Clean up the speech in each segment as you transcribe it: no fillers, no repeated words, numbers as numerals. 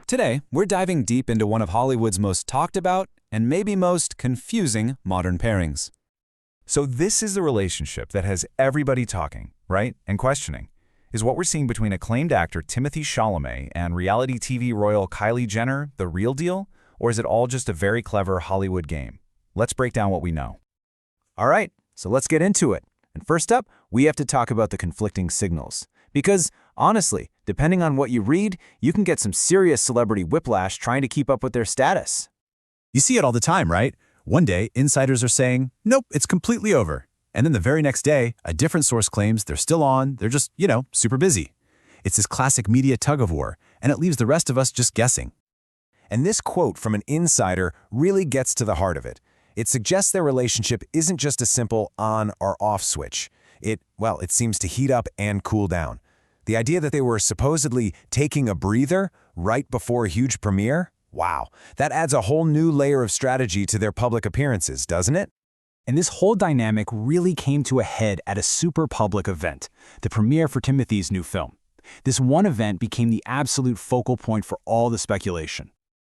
Today, we're diving deep into one of Hollywood's most talked about and maybe most confusing modern pairings. So this is the relationship that has everybody talking, right, and questioning. Is what we're seeing between acclaimed actor Timothée Chalamet and reality TV royal Kylie Jenner the real deal, or is it all just a very clever Hollywood game? Let's break down what we know. All right, so let's get into it. And first up, we have to talk about the conflicting signals. Because, honestly, depending on what you read, you can get some serious celebrity whiplash trying to keep up with their status. You see it all the time, right? One day, insiders are saying, nope, it's completely over. And then the very next day, a different source claims they're still on, they're just, super busy. It's this classic media tug-of-war, and it leaves the rest of us just guessing. And this quote from an insider really gets to the heart of it. It suggests their relationship isn't just a simple on or off switch. It seems to heat up and cool down. The idea that they were supposedly taking a breather right before a huge premiere? Wow, that adds a whole new layer of strategy to their public appearances, doesn't it? And this whole dynamic really came to a head at a super public event, the premiere for Timothée's new film. This one event became the absolute focal point for all the speculation.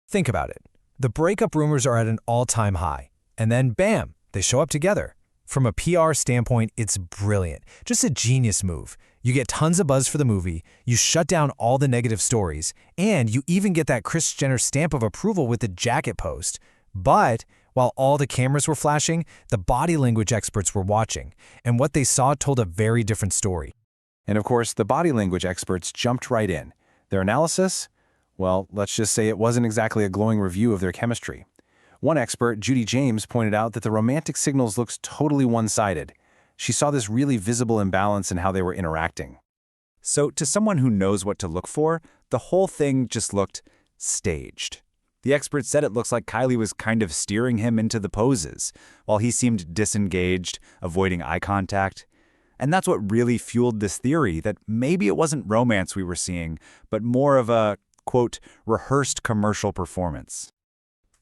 Think about it. The breakup rumors are at an all-time high. And then, bam, they show up together. From a PR standpoint, it's brilliant. Just a genius move. You get tons of buzz for the movie, you shut down all the negative stories, and you even get that Kris Jenner stamp of approval with the jacket post. But while all the cameras were flashing, the body language experts were watching, and what they saw told a very different story. And of course, the body language experts jumped right in. Their analysis? Well, let's just say it wasn't exactly a glowing review of their chemistry. One expert, Judy James, pointed out that the romantic signals looked totally one-sided. She saw this really visible imbalance in how they were interacting. So to someone who knows what to look for, the whole thing just looked staged. The expert said it looks like Kylie was kind of steering him into the poses, while he seemed disengaged, avoiding eye contact. And that's what really fueled this theory that maybe it wasn't romance we were seeing, but more of a, quote, rehearsed commercial performance.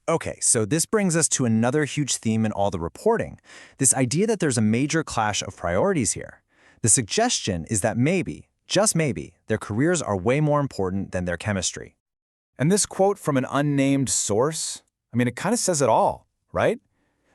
Okay, so this brings us to another huge theme in all the reporting, this idea that there's a major clash of priorities here. The suggestion is that maybe, just maybe, their careers are way more important than their chemistry. And this quote from an unnamed source, it kind of says it all, right?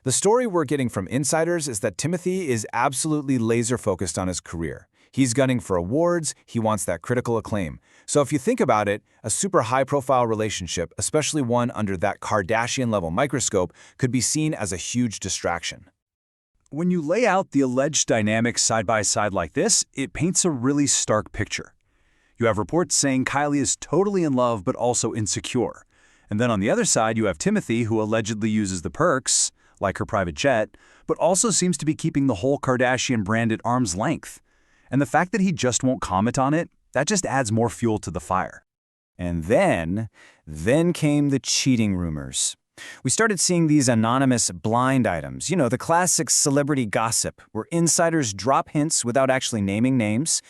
The story we're getting from insiders is that Timothée is absolutely laser-focused on his career. He's gunning for awards, he wants that critical acclaim. So if you think about it, a super high-profile relationship, especially one under that Kardashian-level microscope, could be seen as a huge distraction. When you lay out the alleged dynamics side by side like this, it paints a really stark picture. You have reports saying Kylie is totally in love but also insecure. And then on the other side, you have Timothée, who allegedly uses the perks, like her private jet, but also seems to be keeping the whole Kardashian brand at arm's length. And the fact that he just won't comment on it, that just adds more fuel to the fire. And then came the cheating rumors. We started seeing these anonymous blind items, the classic celebrity gossip, where insiders drop hints without actually naming names.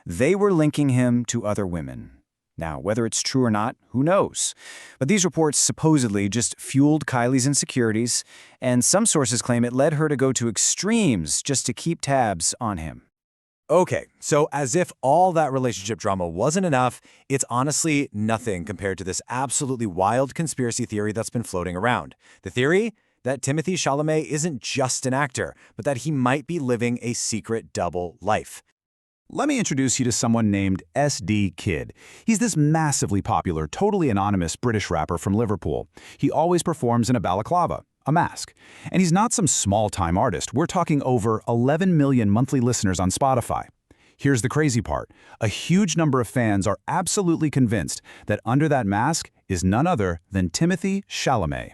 They were linking him to other women. Now, whether it's true or not, who knows? But these reports supposedly just fueled Kylie's insecurities, and some sources claim it led her to go to extremes just to keep tabs on him. Okay, so as if all that relationship drama wasn't enough, it's honestly nothing compared to this absolutely wild conspiracy theory that's been floating around. The theory that Timothée Chalamet isn't just an actor, but that he might be living a secret double life. Let me introduce you to someone named SD Kid. He's this massively popular, totally anonymous British rapper from Liverpool. He always performs in a balaclava, a mask. And he's not some small-time artist. We're talking over 11 million monthly listeners on Spotify. Here's the crazy part. A huge number of fans are absolutely convinced that under that mask is none other than Timothée Chalamet.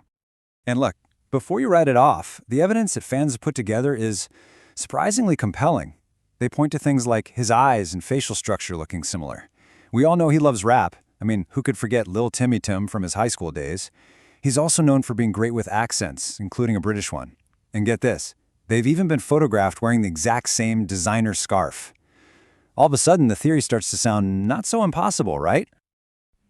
And look, before you write it off, the evidence that fans have put together is surprisingly compelling. They point to things like his eyes and facial structure looking similar. We all know he loves rap. Who could forget Lil Timmy Tim from his high school days? He's also known for being great with accents, including a British one. And get this, they've even been photographed wearing the exact same designer scarf. All of a sudden, the theory starts to sound not so impossible, right?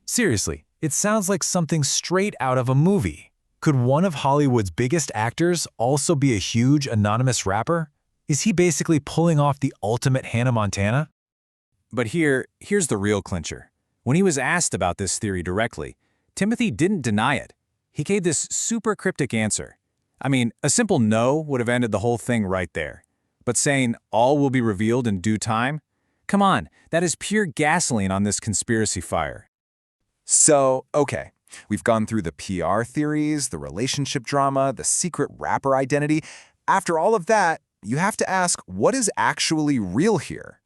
Seriously, it sounds like something straight out of a movie. Could one of Hollywood's biggest actors also be a huge anonymous rapper? Is he basically pulling off the ultimate Hannah Montana? But here's the real clincher. When he was asked about this theory directly, Timothée didn't deny it. He gave this super cryptic answer. I mean, a simple no would have ended the whole thing right there. But saying all will be revealed in due time? Come on, that is pure gasoline on this conspiracy fire. So, okay, we've gone through the PR theories, the relationship drama, the secret rapper identity. After all of that, you have to ask, what is actually real here?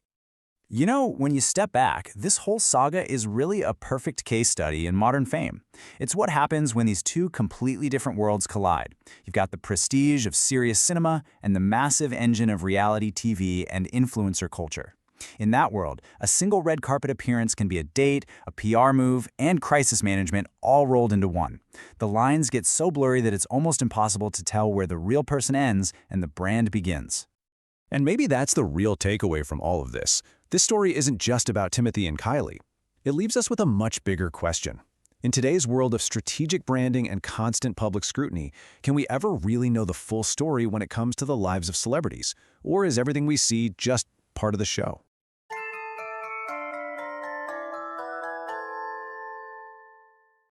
You know, when you step back, this whole saga is really a perfect case study in modern fame. It's what happens when these two completely different worlds collide. You've got the prestige of serious cinema and the massive engine of reality TV and influencer culture. In that world, a single red carpet appearance can be a date, a PR move, and crisis management all rolled into one. The lines get so blurry that it's almost impossible to tell where the real person ends and the brand begins. And maybe that's the real takeaway from all of this. This story isn't just about Timothée and Kylie. It leaves us with a much bigger question. In today's world of strategic branding and constant public scrutiny, can we ever really know the full story when it comes to the lives of celebrities? Or is everything we see just part of the show?